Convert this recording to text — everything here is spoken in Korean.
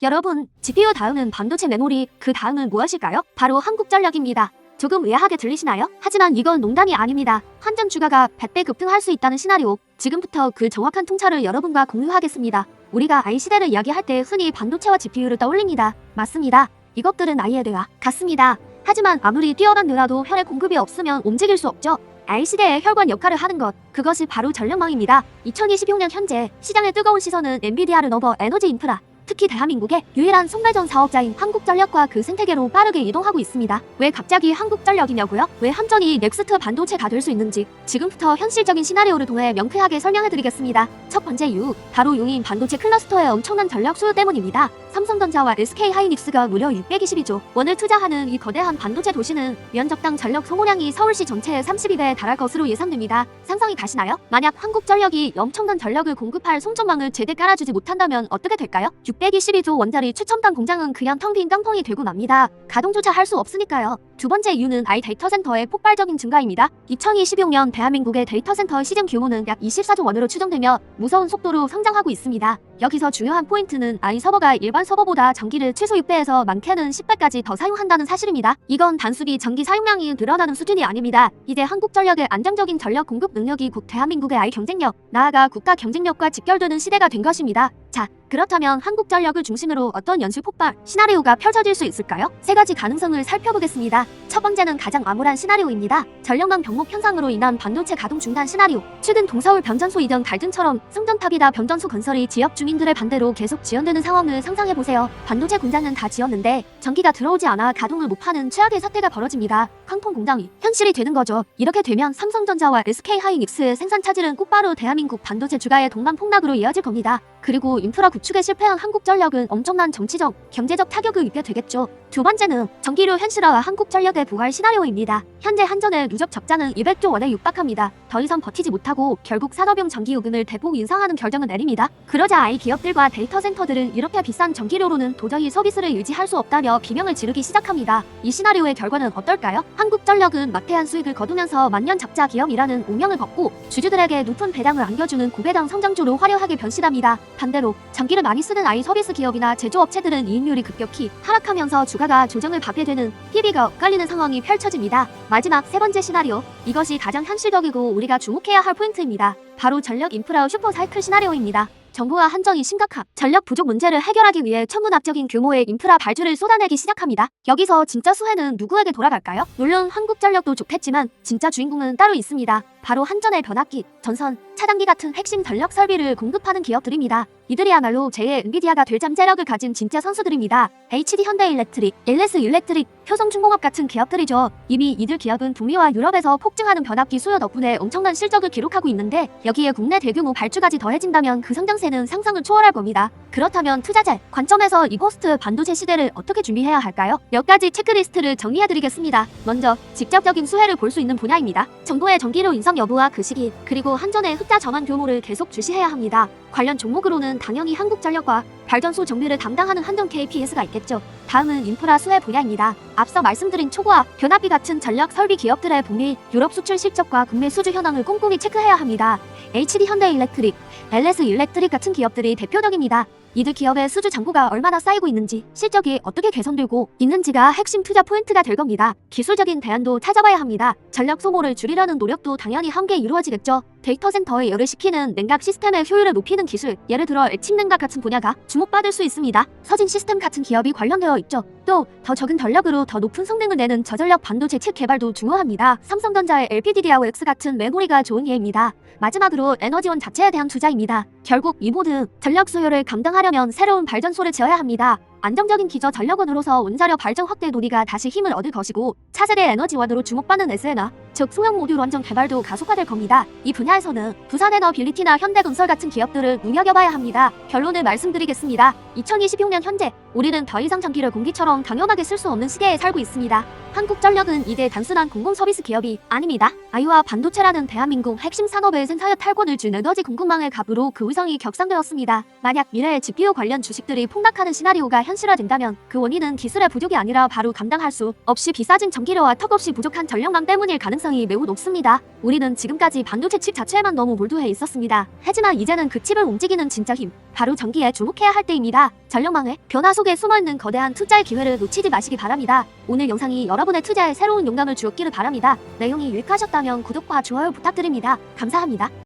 여러분, GPU 다음은 반도체 메모리, 그 다음은 무엇일까요? 바로 한국전력입니다. 조금 의아하게 들리시나요? 하지만 이건 농담이 아닙니다. 한전 주가가 100배 급등할 수 있다는 시나리오, 지금부터 그 정확한 통찰을 여러분과 공유하겠습니다. 우리가 AI 시대를 이야기할 때 흔히 반도체와 GPU를 떠올립니다. 맞습니다. 이것들은 AI에 대화 같습니다. 하지만 아무리 뛰어난 누나도 혈액 공급이 없으면 움직일 수 없죠. AI 시대의 혈관 역할을 하는 것, 그것이 바로 전력망입니다. 2026년 현재 시장의 뜨거운 시선은 엔비디아를 넘어 에너지 인프라, 특히 대한민국의 유일한 송배전 사업자인 한국전력과 그 생태계로 빠르게 이동하고 있습니다. 왜 갑자기 한국전력이냐고요? 왜 함전이 넥스트 반도체가 될 수 있는지 지금부터 현실적인 시나리오를 통해 명쾌하게 설명해드리겠습니다. 첫 번째 이유, 바로 용인 반도체 클러스터의 엄청난 전력 수요 때문입니다. 삼성전자와 SK하이닉스가 무려 622조 원을 투자하는 이 거대한 반도체 도시는 면적당 전력 소모량이 서울시 전체의 32배에 달할 것으로 예상됩니다. 상상이 가시나요? 만약 한국전력이 엄청난 전력을 공급할 송전망을 제대 깔아주지 못한다면 어떻게 될까요? 622조 원짜리 최첨단 공장은 그냥 텅 빈 깡통이 되고 맙니다. 가동조차 할 수 없으니까요. 두 번째 이유는 AI 데이터 센터의 폭발적인 증가입니다. 2026년 대한민국의 데이터 센터 시장 규모는 약 24조 원으로 추정되며 무서운 속도로 성장하고 있습니다. 여기서 중요한 포인트는 AI 서버가 일반 서버보다 전기를 최소 6배에서 많게는 10배까지 더 사용한다는 사실입니다. 이건 단순히 전기 사용량이 늘어나는 수준이 아닙니다. 이제 한국전력의 안정적인 전력 공급 능력이 곧 대한민국의 AI 경쟁력, 나아가 국가 경쟁력과 직결되는 시대가 된 것입니다. 자, 그렇다면 한국전력을 중심으로 어떤 연쇄 폭발 시나리오가 펼쳐질 수 있을까요? 세 가지 가능성을 살펴보겠습니다. 첫 번째는 가장 암울한 시나리오입니다. 전력망 병목 현상으로 인한 반도체 가동 중단 시나리오. 최근 동서울 변전소 이전 갈등처럼 승전탑이나 변전소 건설이 지역 주민들의 반대로 계속 지연되는 상황을 상상해보세요. 반도체 공장은 다 지었는데 전기가 들어오지 않아 가동을 못하는 최악의 사태가 벌어집니다. 깡통 공장이 현실이 되는 거죠. 이렇게 되면 삼성전자와 SK하이닉스의 생산 차질은 곧바로 대한민국 반도체 주가의 동반 폭락으로 이어질 겁니다. 그리고 인프라 구축에 실패한 한국전력은 엄청난 정치적, 경제적 타격을 입게 되겠죠. 두 번째는 전기료 현실화와 한국전력의 부활 시나리오입니다. 현재 한전의 누적 적자는 200조 원에 육박합니다. 더 이상 버티지 못하고 결국 산업용 전기요금을 대폭 인상하는 결정을 내립니다. 그러자 AI 기업들과 데이터 센터들은 이렇게 비싼 전기료로는 도저히 서비스를 유지할 수 없다며 비명을 지르기 시작합니다. 이 시나리오의 결과는 어떨까요? 한국전력은 막대한 수익을 거두면서 만년 적자 기업이라는 오명을 벗고 주주들에게 높은 배당을 안겨주는 고배당 성장주로 화려하게 변신합니다. 반대로 전기를 많이 쓰는 AI 서비스 기업이나 제조업체들은 이익률이 급격히 하락하면서 주가가 조정을 받게 되는 PB가 엇갈리는 상황이 펼쳐집니다. 마지막 세 번째 시나리오, 이것이 가장 현실적이고 우리가 주목해야 할 포인트입니다. 바로 전력 인프라 슈퍼사이클 시나리오입니다. 정부와 한전이 심각한 전력 부족 문제를 해결하기 위해 천문학적인 규모의 인프라 발주를 쏟아내기 시작합니다. 여기서 진짜 수혜는 누구에게 돌아갈까요? 물론 한국전력도 좋겠지만 진짜 주인공은 따로 있습니다. 바로 한전의 변압기, 전선, 차단기 같은 핵심 전력 설비를 공급하는 기업들입니다. 이들이야말로 제2의 엔비디아가 될 잠재력을 가진 진짜 선수들입니다. HD 현대일렉트릭, LS 일렉트릭, 효성중공업 같은 기업들이죠. 이미 이들 기업은 북미와 유럽에서 폭증하는 변압기 수요 덕분에 엄청난 실적을 기록하고 있는데 여기에 국내 대규모 발주까지 더해진다면 그 성장세는 상상을 초월할 겁니다. 그렇다면 투자자 관점에서 이 포스트 반도체 시대를 어떻게 준비해야 할까요? 몇 가지 체크리스트를 정리해드리겠습니다. 먼저 직접적인 수혜를 볼 수 있는 분야입니다. 정부의 전기료 인상 여부와 그 시기, 그리고 한전의 흑자 전환 규모를 계속 주시해야 합니다. 관련 종목으로는 당연히 한국전력과 발전소 정비를 담당하는 한전 KPS가 있겠죠. 다음은 인프라 수혜 분야입니다. 앞서 말씀드린 초고압, 변압기 같은 전력 설비 기업들의 북미, 유럽 수출 실적과 국내 수주 현황을 꼼꼼히 체크해야 합니다. HD 현대일렉트릭, LS 일렉트릭 같은 기업들이 대표적입니다. 이들 기업의 수주 잔고가 얼마나 쌓이고 있는지, 실적이 어떻게 개선되고 있는지가 핵심 투자 포인트가 될 겁니다. 기술적인 대안도 찾아봐야 합니다. 전력 소모를 줄이려는 노력도 당연히 함께 이루어지겠죠. 데이터 센터에 열을 식히는 냉각 시스템의 효율을 높이는 기술, 예를 들어 액침 냉각 같은 분야가 주목받을 수 있습니다. 서진 시스템 같은 기업이 관련되어 있죠. 또 더 적은 전력으로 더 높은 성능을 내는 저전력 반도체 칩 개발도 중요합니다. 삼성전자의 LPDDR5X 같은 메모리가 좋은 예입니다. 마지막으로 에너지원 자체에 대한 투자입니다. 결국 이 모든 전력 수요를 감당하려면 새로운 발전소를 지어야 합니다. 안정적인 기저 전력원으로서 원자력 발전 확대 논의가 다시 힘을 얻을 것이고 차세대 에너지원으로 주목받는 SNR, 즉 소형 모듈 원전 개발도 가속화될 겁니다. 이 분야에서는 두산에너빌리티나 현대건설 같은 기업들을 눈여겨봐야 합니다. 결론을 말씀드리겠습니다. 2026년 현재 우리는 더 이상 전기를 공기처럼 당연하게 쓸 수 없는 시대에 살고 있습니다. 한국전력은 이제 단순한 공공서비스 기업이 아닙니다. 아이와 반도체라는 대한민국 핵심 산업의 생사의 탈권을 준 에너지 공급망의 갑으로 그 위상이 격상되었습니다. 만약 미래에 GPU 관련 주식들이 폭락하는 시나리오가 현실화된다면 그 원인은 기술의 부족이 아니라 바로 감당할 수 없이 비싸진 전기료와 턱없이 부족한 전력망 때문일 가능성이 매우 높습니다. 우리는 지금까지 반도체 칩 자체에만 너무 몰두해 있었습니다. 하지만 이제는 그 칩을 움직이는 진짜 힘, 바로 전기에 주목해야 할 때입니다. 전력망의 변화 속에 숨어있는 거대한 투자의 기회를 놓치지 마시기 바랍니다. 오늘 영상이 여러분의 투자에 새로운 용감을 주었기를 바랍니다. 내용이 유익하셨다면 구독과 좋아요 부탁드립니다. 감사합니다.